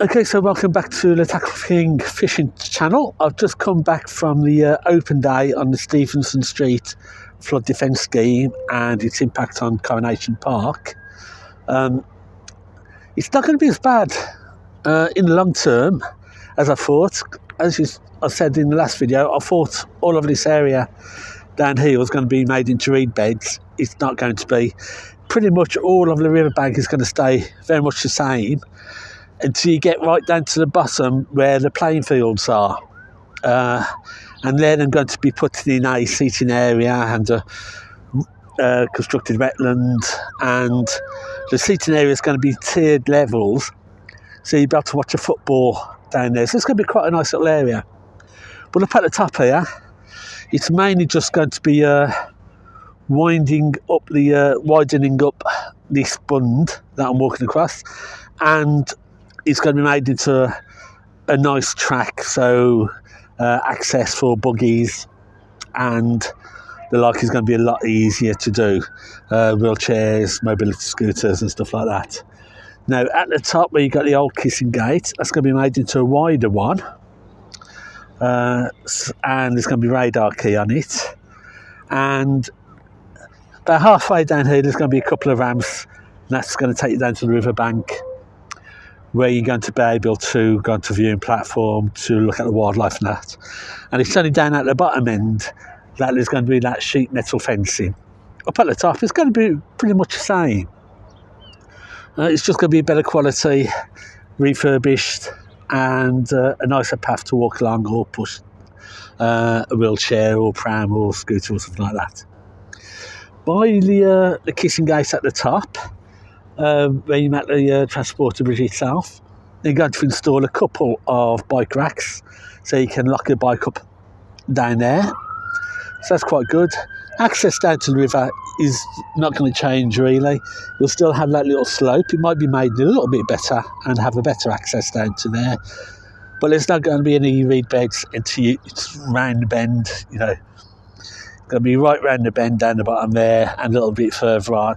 Okay, so welcome back to the Tackle King fishing channel. I've just come back from the open day on the Stephenson Street flood defence scheme and its impact on Coronation Park. It's not going to be as bad in the long term as I thought. As I said in the last video, I thought all of this area down here was going to be made into reed beds. It's not going to be. Pretty much all of the riverbank is going to stay very much the same until you get right down to the bottom where the playing fields are. And then I'm going to be putting in a seating area and a constructed wetland, and the seating area is going to be tiered levels, so you'll be able to watch a football down there. So it's going to be quite a nice little area. But up at the top here, it's mainly just going to be widening up this bund that I'm walking across, and it's going to be made into a nice track, so access for buggies and the like is going to be a lot easier to do. Wheelchairs, mobility scooters and stuff like that. Now at the top where you've got the old kissing gate, that's going to be made into a wider one, and there's going to be radar key on it, and about halfway down here there's going to be a couple of ramps, and that's going to take you down to the riverbank, where you're going to be able to go onto viewing platform to look at the wildlife and that. And it's only down at the bottom end that there's going to be that sheet metal fencing. Up at the top it's going to be pretty much the same. It's just going to be better quality, refurbished, and a nicer path to walk along or push a wheelchair or pram or scooter or something like that. By the kissing gate at the top, where you met the transporter bridge itself, you're going to install a couple of bike racks so you can lock your bike up down there. So that's quite good. Access down to the river is not going to change really. You'll still have that little slope. It might be made a little bit better and have a better access down to there. But there's not going to be any reed beds until it's round the bend, you know. It's going to be right round the bend down the bottom there and a little bit further on.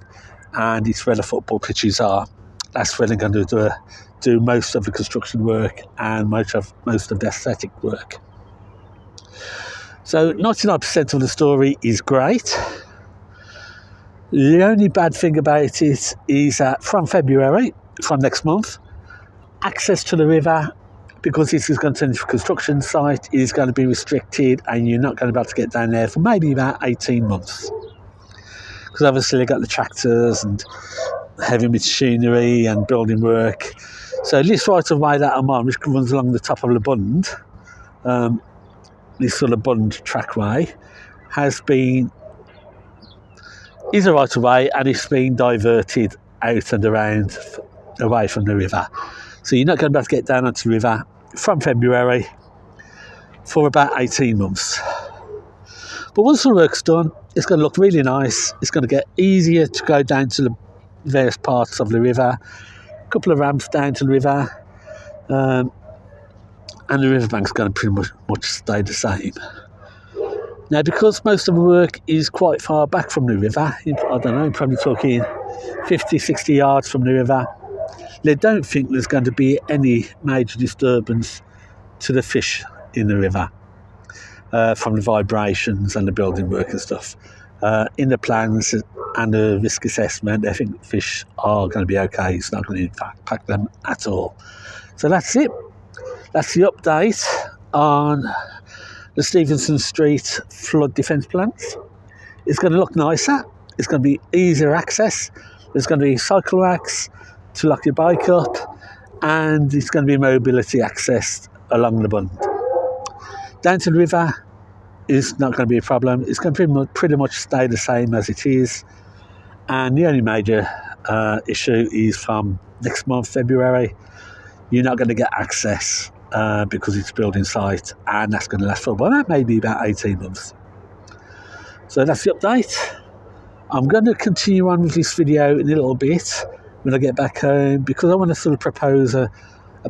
And it's where the football pitches are. That's where they're going to do most of the construction work and most of the aesthetic work. So 99% of the story is great. The only bad thing about it is that from February, from next month, access to the river, because this is going to turn into a construction site, is going to be restricted, and you're not going to be able to get down there for maybe about 18 months. Because obviously they've got the tractors and heavy machinery and building work. So this right of way that I'm on, which runs along the top of the bund, this sort of bund trackway, is a right of way, and it's been diverted out and around away from the river. So you're not going to be able to get down onto the river from February for about 18 months. But once the work's done, it's going to look really nice. It's going to get easier to go down to the various parts of the river. A couple of ramps down to the river. And the riverbank's going to pretty much stay the same. Now, because most of the work is quite far back from the river, I don't know, probably talking 50, 60 yards from the river, they don't think there's going to be any major disturbance to the fish in the river. From the vibrations and the building work and stuff. In the plans and the risk assessment, I think fish are going to be okay. It's not going to impact them at all. So that's it. That's the update on the Stephenson Street flood defence plans. It's going to look nicer. It's going to be easier access. There's going to be cycle racks to lock your bike up, and it's going to be mobility access along the bund. Down to the river is not going to be a problem. It's going to pretty much stay the same as it is. And the only major issue is from next month, February, you're not going to get access because it's a building site, and that's going to last for about maybe about 18 months. So that's the update. I'm going to continue on with this video in a little bit when I get back home, because I want to sort of propose a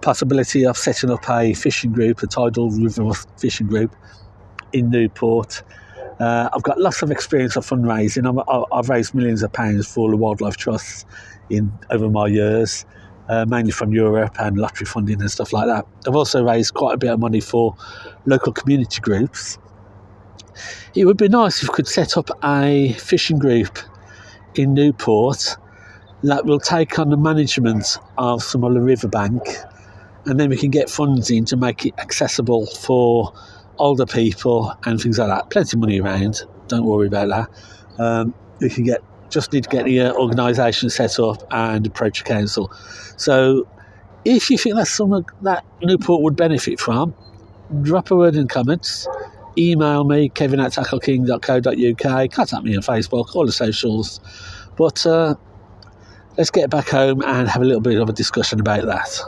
possibility of setting up a fishing group, a tidal River Usk fishing group in Newport. I've got lots of experience of fundraising. I've raised millions of pounds for the wildlife trusts over my years. mainly from Europe and lottery funding and stuff like that. I've also raised quite a bit of money for local community groups. It would be nice if we could set up a fishing group in Newport that will take on the management of some of the riverbank, and then we can get funds in to make it accessible for older people and things like that. Plenty of money around, don't worry about that. We can just need to get the organisation set up and approach the council. So if you think that's something that Newport would benefit from, drop a word in the comments, email me, kevin@tackleking.co.uk, contact me on Facebook, all the socials. But let's get back home and have a little bit of a discussion about that.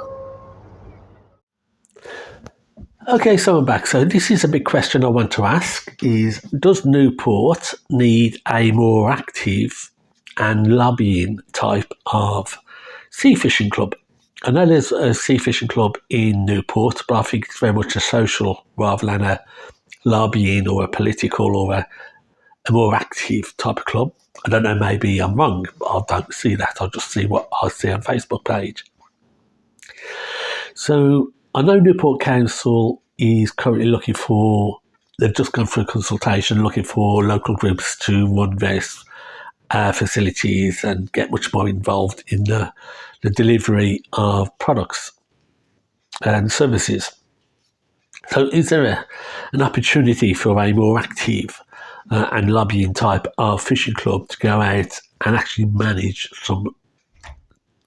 Okay, so I'm back. So this is a big question I want to ask is, does Newport need a more active and lobbying type of sea fishing club? I know there's a sea fishing club in Newport, but I think it's very much a social rather than a lobbying or a political or a more active type of club. I don't know, maybe I'm wrong, but I don't see that. I just see what I see on Facebook page. So I know Newport Council is currently they've just gone through a consultation looking for local groups to run various facilities and get much more involved in the delivery of products and services. So is there an opportunity for a more active and lobbying type of fishing club to go out and actually manage some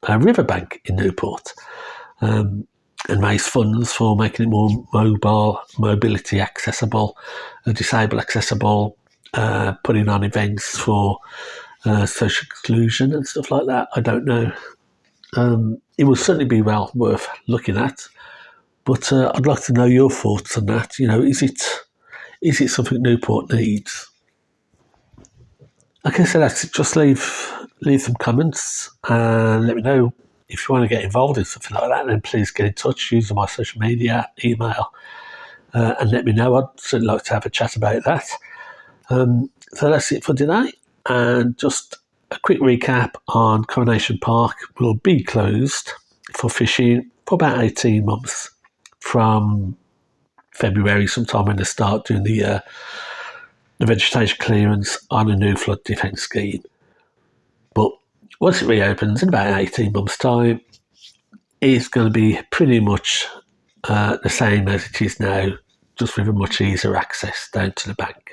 riverbank in Newport and raise funds for making it more mobility accessible, disabled accessible, putting on events for social exclusion and stuff like that? I don't know. It will certainly be well worth looking at, but I'd like to know your thoughts on that. You know, is it something Newport needs? Okay, so that's it. Just leave some comments and let me know if you want to get involved in something like that. Then please get in touch using my social media, email, and let me know. I'd certainly like to have a chat about that. So that's it for today. And just a quick recap on Coronation Park will be closed for fishing for about 18 months from February, sometime when they start doing the vegetation clearance on a new flood defence scheme. But once it reopens in about 18 months' time, it's going to be pretty much the same as it is now, just with a much easier access down to the bank.